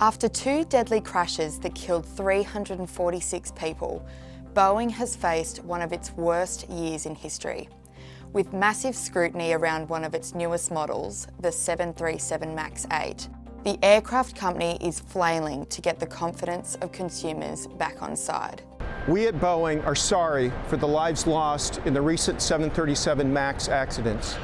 After two deadly crashes that killed 346 people, Boeing has faced one of its worst years in history. With massive scrutiny around one of its newest models, the 737 MAX 8, the aircraft company is flailing to get the confidence of consumers back on side. We at Boeing are sorry for the lives lost in the recent 737 MAX accidents.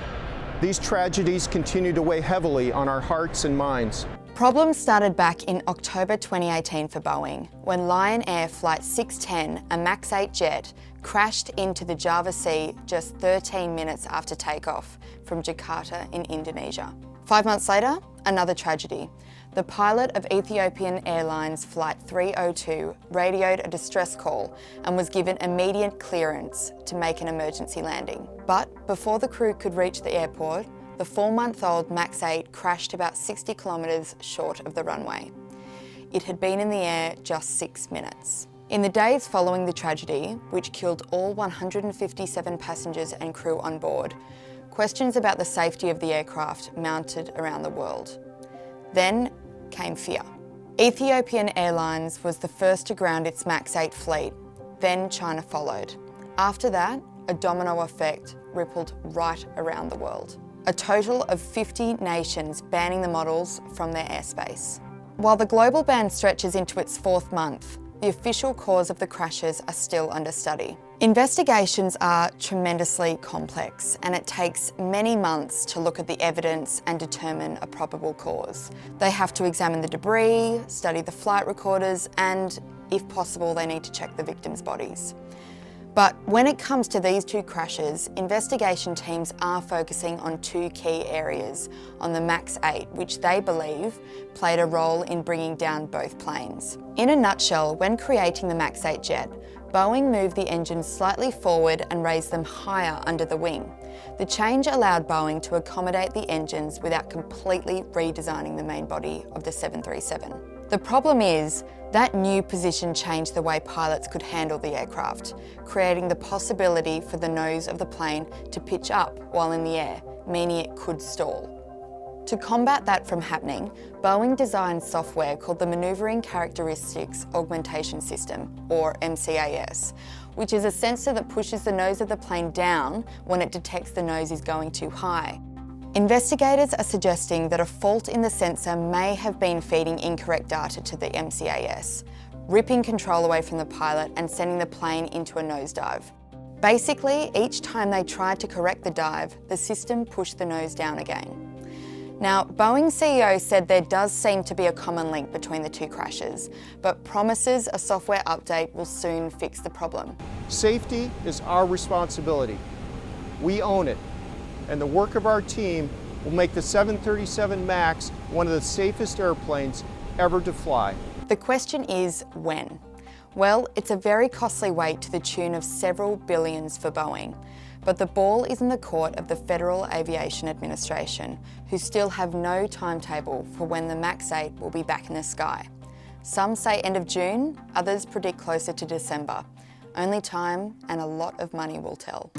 These tragedies continue to weigh heavily on our hearts and minds. Problems started back in October 2018 for Boeing, when Lion Air Flight 610, a MAX 8 jet, crashed into the Java Sea just 13 minutes after takeoff from Jakarta in Indonesia. 5 months later, another tragedy. The pilot of Ethiopian Airlines Flight 302 radioed a distress call and was given immediate clearance to make an emergency landing. But before the crew could reach the airport, the 4-month-old MAX 8 crashed about 60 kilometres short of the runway. It had been in the air just 6 minutes. In the days following the tragedy, which killed all 157 passengers and crew on board, questions about the safety of the aircraft mounted around the world. Then came fear. Ethiopian Airlines was the first to ground its MAX 8 fleet, then China followed. After that, a domino effect rippled right around the world. A total of 50 nations banning the models from their airspace. While the global ban stretches into its 4th month, the official cause of the crashes are still under study. Investigations are tremendously complex, and it takes many months to look at the evidence and determine a probable cause. They have to examine the debris, study the flight recorders, and, if possible, they need to check the victims' bodies. But when it comes to these two crashes, investigation teams are focusing on two key areas on the MAX 8, which they believe played a role in bringing down both planes. In a nutshell, when creating the MAX 8 jet, Boeing moved the engines slightly forward and raised them higher under the wing. The change allowed Boeing to accommodate the engines without completely redesigning the main body of the 737. The problem is, that new position changed the way pilots could handle the aircraft, creating the possibility for the nose of the plane to pitch up while in the air, meaning it could stall. To combat that from happening, Boeing designed software called the Maneuvering Characteristics Augmentation System, or MCAS, which is a sensor that pushes the nose of the plane down when it detects the nose is going too high. Investigators are suggesting that a fault in the sensor may have been feeding incorrect data to the MCAS, ripping control away from the pilot and sending the plane into a nosedive. Basically, each time they tried to correct the dive, the system pushed the nose down again. Now, Boeing's CEO said there does seem to be a common link between the two crashes, but promises a software update will soon fix the problem. Safety is our responsibility. We own it, and the work of our team will make the 737 MAX one of the safest airplanes ever to fly. The question is when? Well, it's a very costly wait to the tune of several billions for Boeing. But the ball is in the court of the Federal Aviation Administration, who still have no timetable for when the MAX 8 will be back in the sky. Some say end of June, others predict closer to December. Only time and a lot of money will tell.